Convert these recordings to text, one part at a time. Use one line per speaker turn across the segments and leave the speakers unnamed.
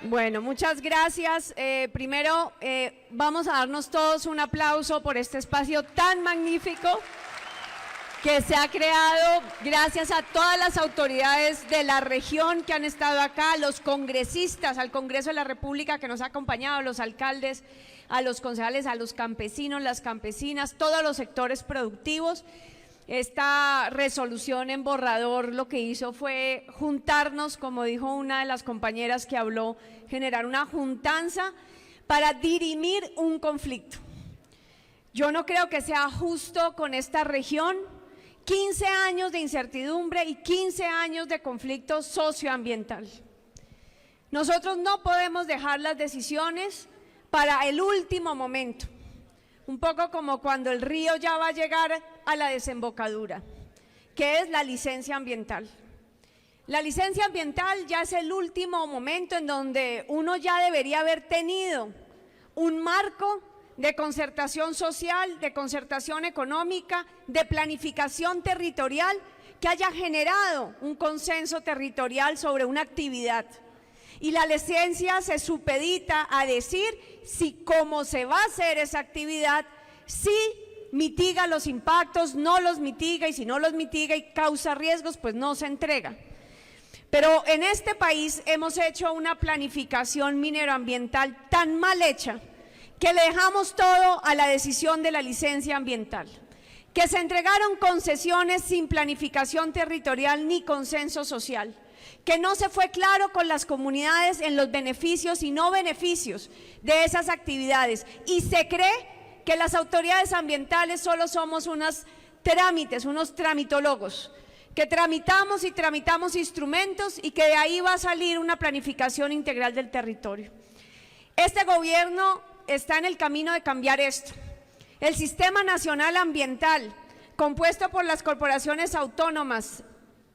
Bueno, muchas gracias. Primero, vamos a darnos todos un aplauso por este espacio tan magnífico que se ha creado gracias a todas las autoridades de la región que han estado acá, a los congresistas, al Congreso de la República que nos ha acompañado, a los alcaldes, a los concejales, a los campesinos, las campesinas, todos los sectores productivos. Esta resolución en borrador lo que hizo fue juntarnos, como dijo una de las compañeras que habló, generar una juntanza para dirimir un conflicto. Yo no creo que sea justo con esta región, 15 años de incertidumbre y 15 años de conflicto socioambiental. Nosotros no podemos dejar las decisiones para el último momento, un poco como cuando el río ya va a llegar a la desembocadura, que es la licencia ambiental. La licencia ambiental ya es el último momento en donde uno ya debería haber tenido un marco de concertación social, de concertación económica, de planificación territorial, que haya generado un consenso territorial sobre una actividad. Y la licencia se supedita a decir si cómo se va a hacer esa actividad, si mitiga los impactos, no los mitiga, y si no los mitiga y causa riesgos, pues no se entrega. Pero en este país hemos hecho una planificación mineroambiental tan mal hecha que le dejamos todo a la decisión de la licencia ambiental, que se entregaron concesiones sin planificación territorial ni consenso social, que no se fue claro con las comunidades en los beneficios y no beneficios de esas actividades, y se cree que las autoridades ambientales solo somos unos trámites, unos tramitólogos, que tramitamos y tramitamos instrumentos y que de ahí va a salir una planificación integral del territorio. Este gobierno está en el camino de cambiar esto. El Sistema Nacional Ambiental, compuesto por las corporaciones autónomas,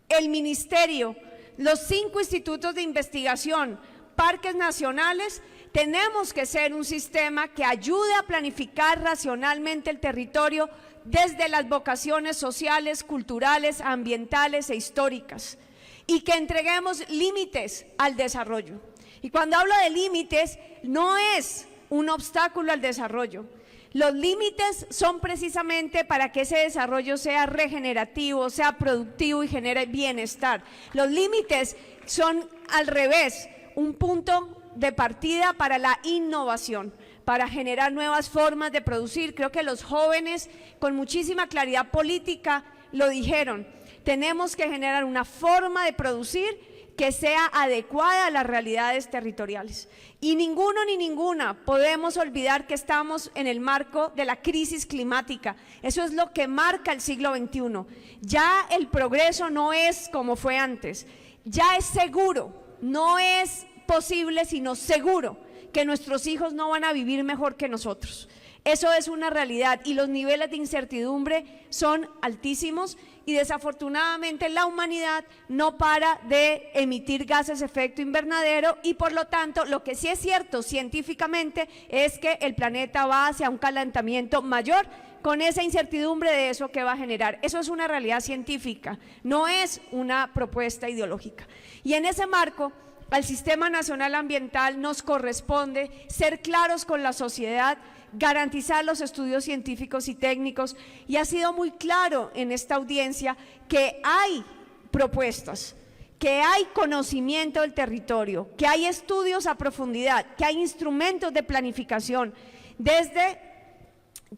el Ministerio, los 5 institutos de investigación, parques nacionales, tenemos que ser un sistema que ayude a planificar racionalmente el territorio desde las vocaciones sociales, culturales, ambientales e históricas, y que entreguemos límites al desarrollo. Y cuando hablo de límites, no es un obstáculo al desarrollo. Los límites son precisamente para que ese desarrollo sea regenerativo, sea productivo y genere bienestar. Los límites son al revés, un punto de partida para la innovación, para generar nuevas formas de producir. Creo que los jóvenes con muchísima claridad política lo dijeron. Tenemos que generar una forma de producir que sea adecuada a las realidades territoriales. Y ninguno ni ninguna podemos olvidar que estamos en el marco de la crisis climática. Eso es lo que marca el siglo XXI. Ya el progreso no es como fue antes. Ya es seguro, no es posible, sino seguro, que nuestros hijos no van a vivir mejor que nosotros. Eso es una realidad y los niveles de incertidumbre son altísimos y desafortunadamente la humanidad no para de emitir gases de efecto invernadero y por lo tanto lo que sí es cierto científicamente es que el planeta va hacia un calentamiento mayor con esa incertidumbre de eso que va a generar. Eso es una realidad científica, no es una propuesta ideológica. Y en ese marco, al Sistema Nacional Ambiental nos corresponde ser claros con la sociedad, garantizar los estudios científicos y técnicos, y ha sido muy claro en esta audiencia que hay propuestas, que hay conocimiento del territorio, que hay estudios a profundidad, que hay instrumentos de planificación desde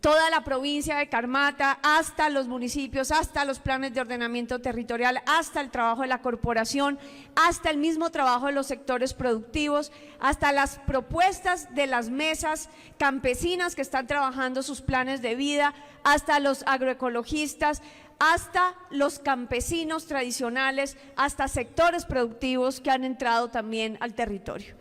toda la provincia de Carmata, hasta los municipios, hasta los planes de ordenamiento territorial, hasta el trabajo de la corporación, hasta el mismo trabajo de los sectores productivos, hasta las propuestas de las mesas campesinas que están trabajando sus planes de vida, hasta los agroecologistas, hasta los campesinos tradicionales, hasta sectores productivos que han entrado también al territorio.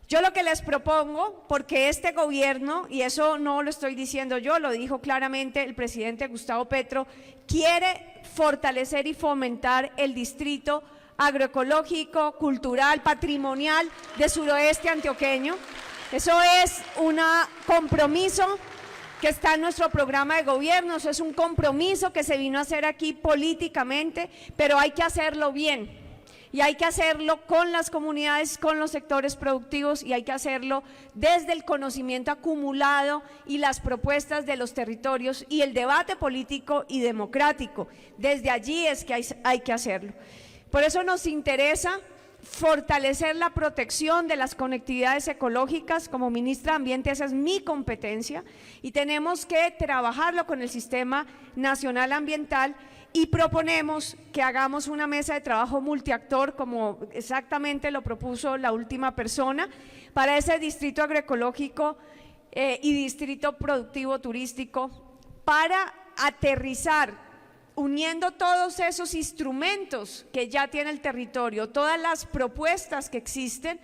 Yo lo que les propongo, porque este gobierno, y eso no lo estoy diciendo yo, lo dijo claramente el presidente Gustavo Petro, quiere fortalecer y fomentar el distrito agroecológico, cultural, patrimonial de suroeste antioqueño. Eso es un compromiso que está en nuestro programa de gobierno, eso es un compromiso que se vino a hacer aquí políticamente, pero hay que hacerlo bien. Y hay que hacerlo con las comunidades, con los sectores productivos, y hay que hacerlo desde el conocimiento acumulado y las propuestas de los territorios y el debate político y democrático. Desde allí es que hay que hacerlo. Por eso nos interesa fortalecer la protección de las conectividades ecológicas. Como ministra de Ambiente esa es mi competencia y tenemos que trabajarlo con el Sistema Nacional Ambiental, y proponemos que hagamos una mesa de trabajo multiactor, como exactamente lo propuso la última persona, para ese distrito agroecológico y distrito productivo turístico, para aterrizar, uniendo todos esos instrumentos que ya tiene el territorio, todas las propuestas que existen,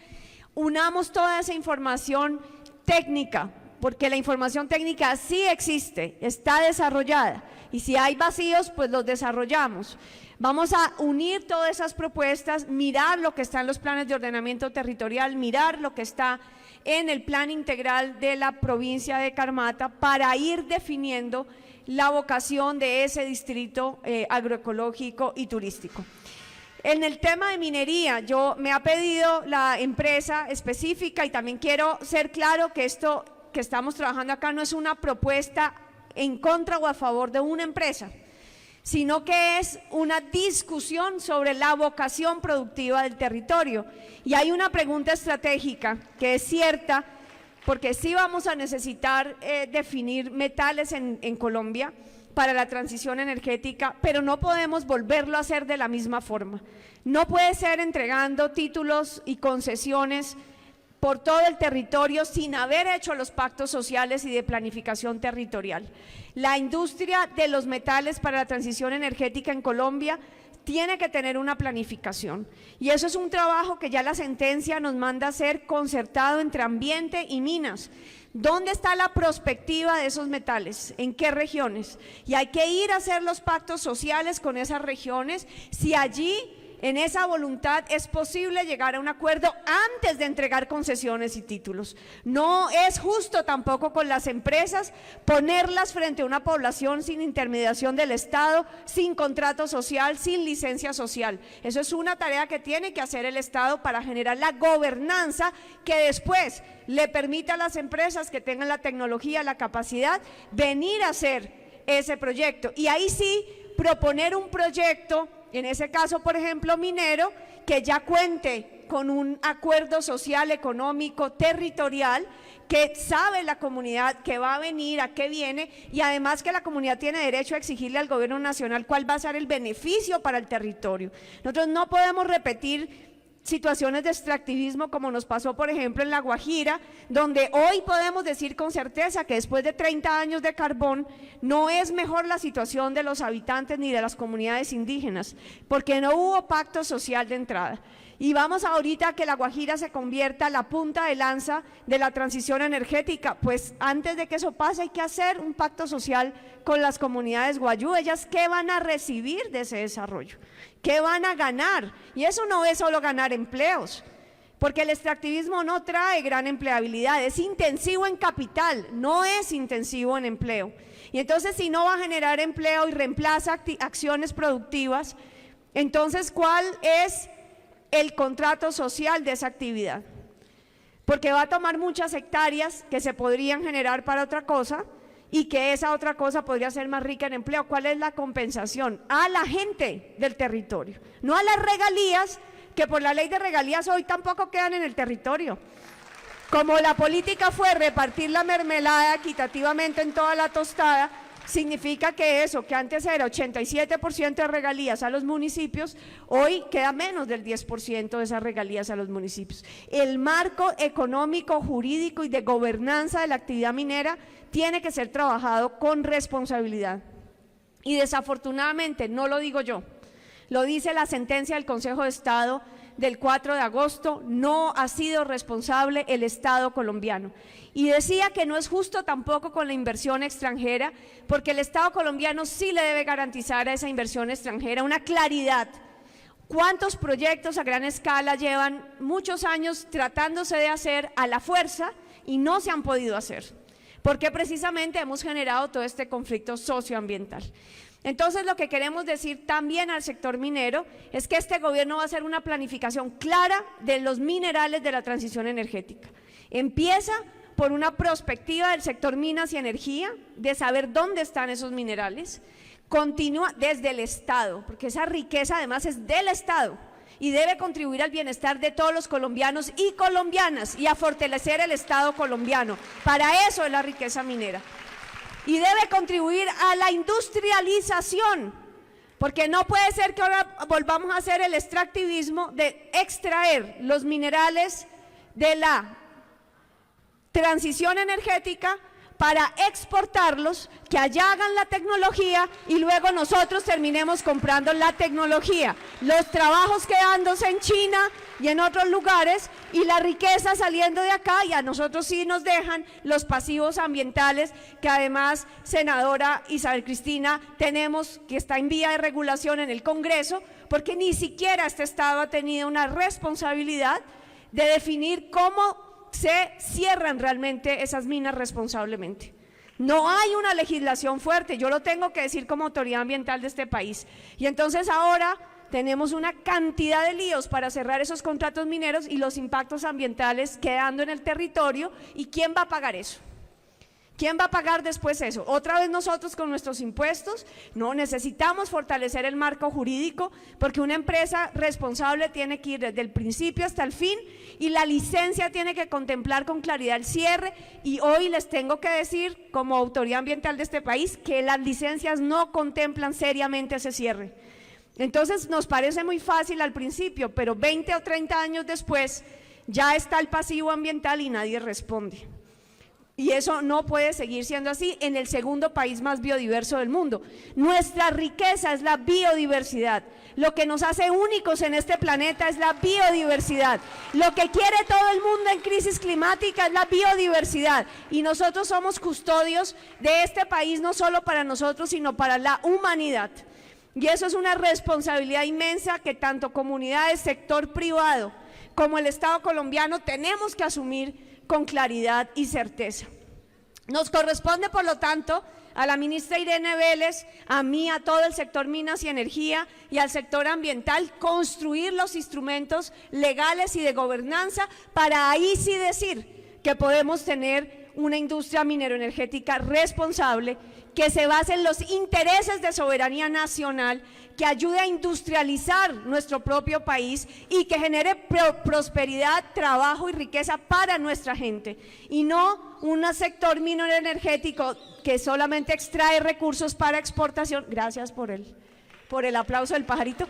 unamos toda esa información técnica, porque la información técnica sí existe, está desarrollada, y si hay vacíos, pues los desarrollamos. Vamos a unir todas esas propuestas, mirar lo que está en los planes de ordenamiento territorial, mirar lo que está en el plan integral de la provincia de Carmata, para ir definiendo la vocación de ese distrito agroecológico y turístico. En el tema de minería, me ha pedido la empresa específica, y también quiero ser claro que esto que estamos trabajando acá no es una propuesta en contra o a favor de una empresa, sino que es una discusión sobre la vocación productiva del territorio. Y hay una pregunta estratégica que es cierta, porque sí vamos a necesitar definir metales en Colombia para la transición energética, pero no podemos volverlo a hacer de la misma forma. No puede ser entregando títulos y concesiones por todo el territorio sin haber hecho los pactos sociales y de planificación territorial. La industria de los metales para la transición energética en Colombia tiene que tener una planificación, y eso es un trabajo que ya la sentencia nos manda a hacer concertado entre ambiente y minas. ¿Dónde está la prospectiva de esos metales? ¿En qué regiones? Y hay que ir a hacer los pactos sociales con esas regiones, si allí en esa voluntad es posible llegar a un acuerdo antes de entregar concesiones y títulos. No es justo tampoco con las empresas ponerlas frente a una población sin intermediación del Estado, sin contrato social, sin licencia social. Eso es una tarea que tiene que hacer el Estado para generar la gobernanza que después le permita a las empresas que tengan la tecnología, la capacidad, venir a hacer ese proyecto. Y ahí sí, proponer un proyecto, en ese caso, por ejemplo, minero, que ya cuente con un acuerdo social, económico, territorial, que sabe la comunidad que va a venir, a qué viene, y además que la comunidad tiene derecho a exigirle al gobierno nacional cuál va a ser el beneficio para el territorio. Nosotros no podemos repetir situaciones de extractivismo como nos pasó, por ejemplo, en La Guajira, donde hoy podemos decir con certeza que después de 30 años de carbón no es mejor la situación de los habitantes ni de las comunidades indígenas, porque no hubo pacto social de entrada. Y vamos ahorita a que La Guajira se convierta en la punta de lanza de la transición energética. Pues antes de que eso pase hay que hacer un pacto social con las comunidades guayú. Ellas, ¿qué van a recibir de ese desarrollo? ¿Qué van a ganar? Y eso no es solo ganar empleos, porque el extractivismo no trae gran empleabilidad, es intensivo en capital, no es intensivo en empleo. Y entonces, si no va a generar empleo y reemplaza acciones productivas, entonces, ¿cuál es el contrato social de esa actividad? Porque va a tomar muchas hectáreas que se podrían generar para otra cosa, y que esa otra cosa podría ser más rica en empleo. ¿Cuál es la compensación? A la gente del territorio, no a las regalías, que por la ley de regalías hoy tampoco quedan en el territorio. Como la política fue repartir la mermelada equitativamente en toda la tostada, significa que eso, que antes era 87% de regalías a los municipios, hoy queda menos del 10% de esas regalías a los municipios. El marco económico, jurídico y de gobernanza de la actividad minera tiene que ser trabajado con responsabilidad. Y desafortunadamente, no lo digo yo, lo dice la sentencia del Consejo de Estado del 4 de agosto, no ha sido responsable el Estado colombiano. Y decía que no es justo tampoco con la inversión extranjera, porque el Estado colombiano sí le debe garantizar a esa inversión extranjera una claridad. ¿Cuántos proyectos a gran escala llevan muchos años tratándose de hacer a la fuerza y no se han podido hacer? Porque precisamente hemos generado todo este conflicto socioambiental. Entonces, lo que queremos decir también al sector minero es que este gobierno va a hacer una planificación clara de los minerales de la transición energética. Empieza por una prospectiva del sector minas y energía, de saber dónde están esos minerales, continúa desde el Estado, porque esa riqueza además es del Estado y debe contribuir al bienestar de todos los colombianos y colombianas y a fortalecer el Estado colombiano. Para eso es la riqueza minera. Y debe contribuir a la industrialización, porque no puede ser que ahora volvamos a hacer el extractivismo de extraer los minerales de la transición energética para exportarlos, que allá hagan la tecnología y luego nosotros terminemos comprando la tecnología, los trabajos quedándose en China y en otros lugares y la riqueza saliendo de acá, y a nosotros sí nos dejan los pasivos ambientales que además, senadora Isabel Cristina, tenemos que está en vía de regulación en el Congreso, porque ni siquiera este Estado ha tenido una responsabilidad de definir cómo se cierran realmente esas minas responsablemente. No hay una legislación fuerte, yo lo tengo que decir como autoridad ambiental de este país. Y entonces ahora tenemos una cantidad de líos para cerrar esos contratos mineros y los impactos ambientales quedando en el territorio. ¿Y quién va a pagar eso? ¿Quién va a pagar después eso? ¿Otra vez nosotros con nuestros impuestos? No, necesitamos fortalecer el marco jurídico, porque una empresa responsable tiene que ir desde el principio hasta el fin y la licencia tiene que contemplar con claridad el cierre. Y hoy les tengo que decir, como autoridad ambiental de este país, que las licencias no contemplan seriamente ese cierre. Entonces nos parece muy fácil al principio, pero 20 o 30 años después ya está el pasivo ambiental y nadie responde. Y eso no puede seguir siendo así en el segundo país más biodiverso del mundo. Nuestra riqueza es la biodiversidad. Lo que nos hace únicos en este planeta es la biodiversidad. Lo que quiere todo el mundo en crisis climática es la biodiversidad. Y nosotros somos custodios de este país, no solo para nosotros, sino para la humanidad. Y eso es una responsabilidad inmensa que tanto comunidades, sector privado, como el Estado colombiano tenemos que asumir con claridad y certeza. Nos corresponde, por lo tanto, a la ministra Irene Vélez, a mí, a todo el sector minas y energía y al sector ambiental, construir los instrumentos legales y de gobernanza para ahí sí decir que podemos tener una industria mineroenergética responsable que se base en los intereses de soberanía nacional, que ayude a industrializar nuestro propio país y que genere prosperidad, trabajo y riqueza para nuestra gente, y no un sector mineroenergético que solamente extrae recursos para exportación. Gracias por el aplauso del pajarito.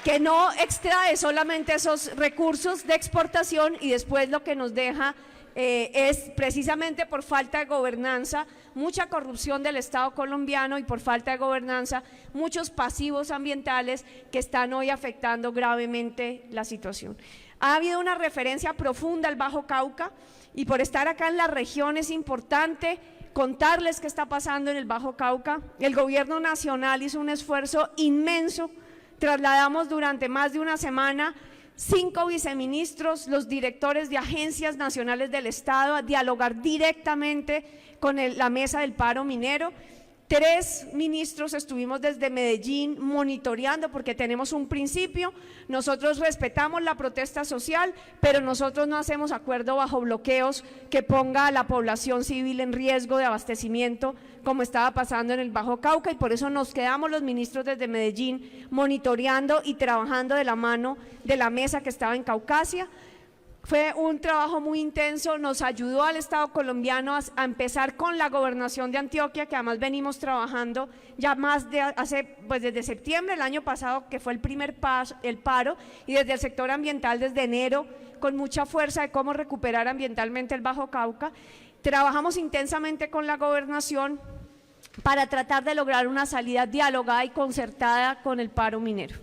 Que no extrae solamente esos recursos de exportación y después lo que nos deja es precisamente por falta de gobernanza, mucha corrupción del Estado colombiano y por falta de gobernanza, muchos pasivos ambientales que están hoy afectando gravemente la situación. Ha habido una referencia profunda al Bajo Cauca y por estar acá en la región es importante contarles qué está pasando en el Bajo Cauca. El gobierno nacional hizo un esfuerzo inmenso, trasladamos durante más de una semana 5 viceministros, los directores de agencias nacionales del Estado a dialogar directamente con la mesa del paro minero. 3 ministros estuvimos desde Medellín monitoreando porque tenemos un principio, nosotros respetamos la protesta social, pero nosotros no hacemos acuerdo bajo bloqueos que ponga a la población civil en riesgo de abastecimiento como estaba pasando en el Bajo Cauca, y por eso nos quedamos los ministros desde Medellín monitoreando y trabajando de la mano de la mesa que estaba en Caucasia. Fue un trabajo muy intenso, nos ayudó al Estado colombiano a empezar con la gobernación de Antioquia, que además venimos trabajando ya desde septiembre del año pasado, que fue el primer paro, y desde el sector ambiental desde enero, con mucha fuerza de cómo recuperar ambientalmente el Bajo Cauca. Trabajamos intensamente con la gobernación para tratar de lograr una salida dialogada y concertada con el paro minero.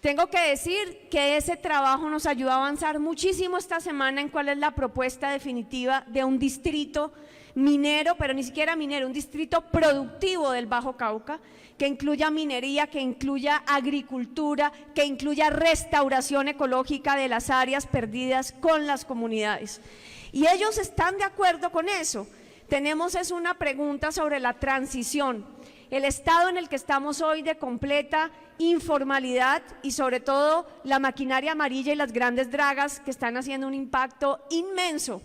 Tengo que decir que ese trabajo nos ayudó a avanzar muchísimo esta semana en cuál es la propuesta definitiva de un distrito minero, pero ni siquiera minero, un distrito productivo del Bajo Cauca, que incluya minería, que incluya agricultura, que incluya restauración ecológica de las áreas perdidas con las comunidades. Y ellos están de acuerdo con eso. Tenemos una pregunta sobre la transición. el estado en el que estamos hoy de completa informalidad y sobre todo la maquinaria amarilla y las grandes dragas que están haciendo un impacto inmenso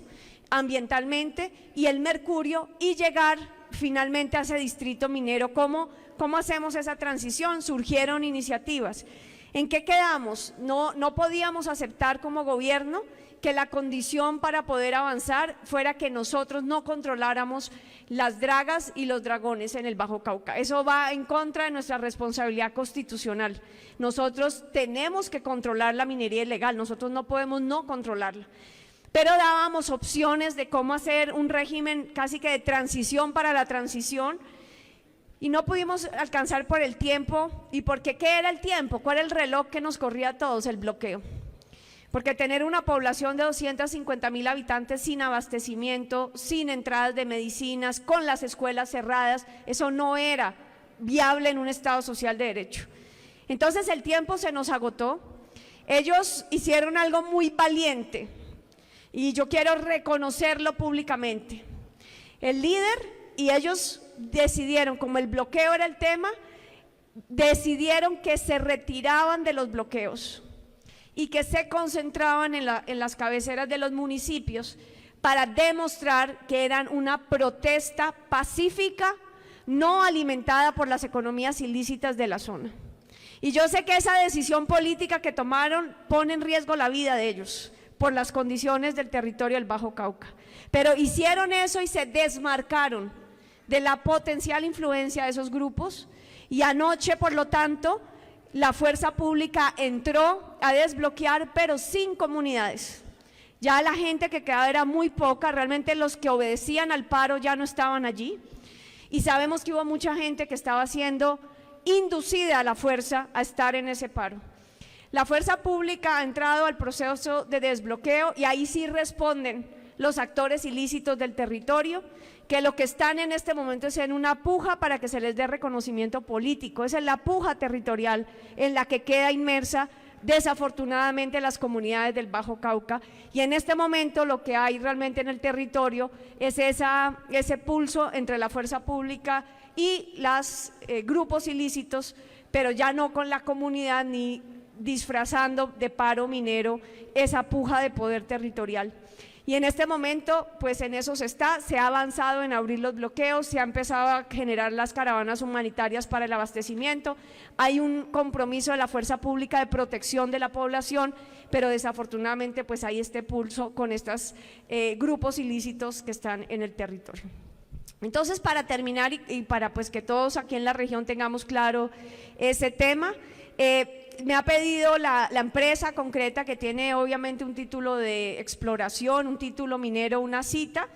ambientalmente, y el mercurio, y llegar finalmente a ese distrito minero. ¿Cómo hacemos esa transición? Surgieron iniciativas. ¿En qué quedamos? No podíamos aceptar como gobierno que la condición para poder avanzar fuera que nosotros no controláramos las dragas y los dragones en el Bajo Cauca. Eso va en contra de nuestra responsabilidad constitucional. Nosotros tenemos que controlar la minería ilegal, nosotros no podemos no controlarla. Pero dábamos opciones de cómo hacer un régimen casi que de transición para la transición, y no pudimos alcanzar por el tiempo. ¿Y porque qué era el tiempo? ¿Cuál era el reloj que nos corría a todos? El bloqueo. Porque tener una población de 250.000 habitantes sin abastecimiento, sin entradas de medicinas, con las escuelas cerradas, eso no era viable en un Estado social de derecho. Entonces el tiempo se nos agotó. Ellos hicieron algo muy valiente y yo quiero reconocerlo públicamente. El líder y ellos decidieron, como el bloqueo era el tema, decidieron que se retiraban de los bloqueos y que se concentraban en las cabeceras de los municipios para demostrar que eran una protesta pacífica, no alimentada por las economías ilícitas de la zona. Y yo sé que esa decisión política que tomaron pone en riesgo la vida de ellos por las condiciones del territorio del Bajo Cauca, pero hicieron eso y se desmarcaron de la potencial influencia de esos grupos, y anoche, por lo tanto, la fuerza pública entró a desbloquear, pero sin comunidades. Ya la gente que quedaba era muy poca, realmente los que obedecían al paro ya no estaban allí, y sabemos que hubo mucha gente que estaba siendo inducida a la fuerza a estar en ese paro. La fuerza pública ha entrado al proceso de desbloqueo y ahí sí responden los actores ilícitos del territorio, que lo que están en este momento es en una puja para que se les dé reconocimiento político. Esa es la puja territorial en la que queda inmersa desafortunadamente las comunidades del Bajo Cauca, y en este momento lo que hay realmente en el territorio es ese pulso entre la fuerza pública y los grupos ilícitos, pero ya no con la comunidad ni disfrazando de paro minero esa puja de poder territorial. Y en este momento, pues en eso se ha avanzado en abrir los bloqueos, se ha empezado a generar las caravanas humanitarias para el abastecimiento, hay un compromiso de la fuerza pública de protección de la población, pero desafortunadamente pues hay este pulso con estos grupos ilícitos que están en el territorio. Entonces, para terminar y para pues que todos aquí en la región tengamos claro ese tema, me ha pedido la empresa concreta, que tiene obviamente un título de exploración, un título minero, una cita,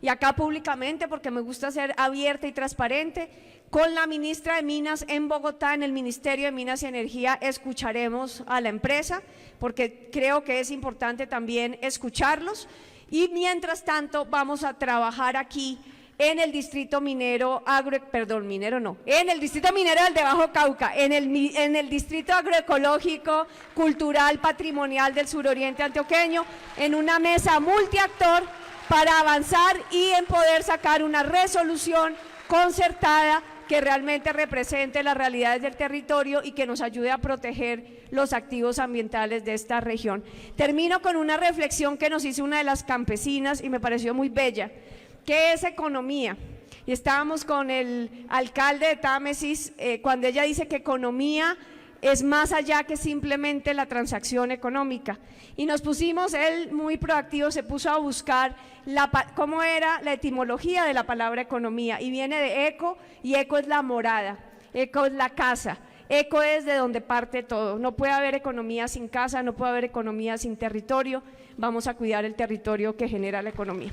y acá públicamente, porque me gusta ser abierta y transparente, con la ministra de Minas en Bogotá, en el Ministerio de Minas y Energía, escucharemos a la empresa, porque creo que es importante también escucharlos, y mientras tanto vamos a trabajar aquí en el distrito minero, en el distrito minero del de Bajo Cauca, en el distrito agroecológico, cultural, patrimonial del suroriente antioqueño, en una mesa multiactor para avanzar y en poder sacar una resolución concertada que realmente represente las realidades del territorio y que nos ayude a proteger los activos ambientales de esta región. Termino con una reflexión que nos hizo una de las campesinas y me pareció muy bella. ¿Qué es economía? Y estábamos con el alcalde de Támesis cuando ella dice que economía es más allá que simplemente la transacción económica. Y nos pusimos, él muy proactivo se puso a buscar cómo era la etimología de la palabra economía, y viene de eco, y eco es la morada, eco es la casa. Eco es de donde parte todo. No puede haber economía sin casa, no puede haber economía sin territorio. Vamos a cuidar el territorio que genera la economía.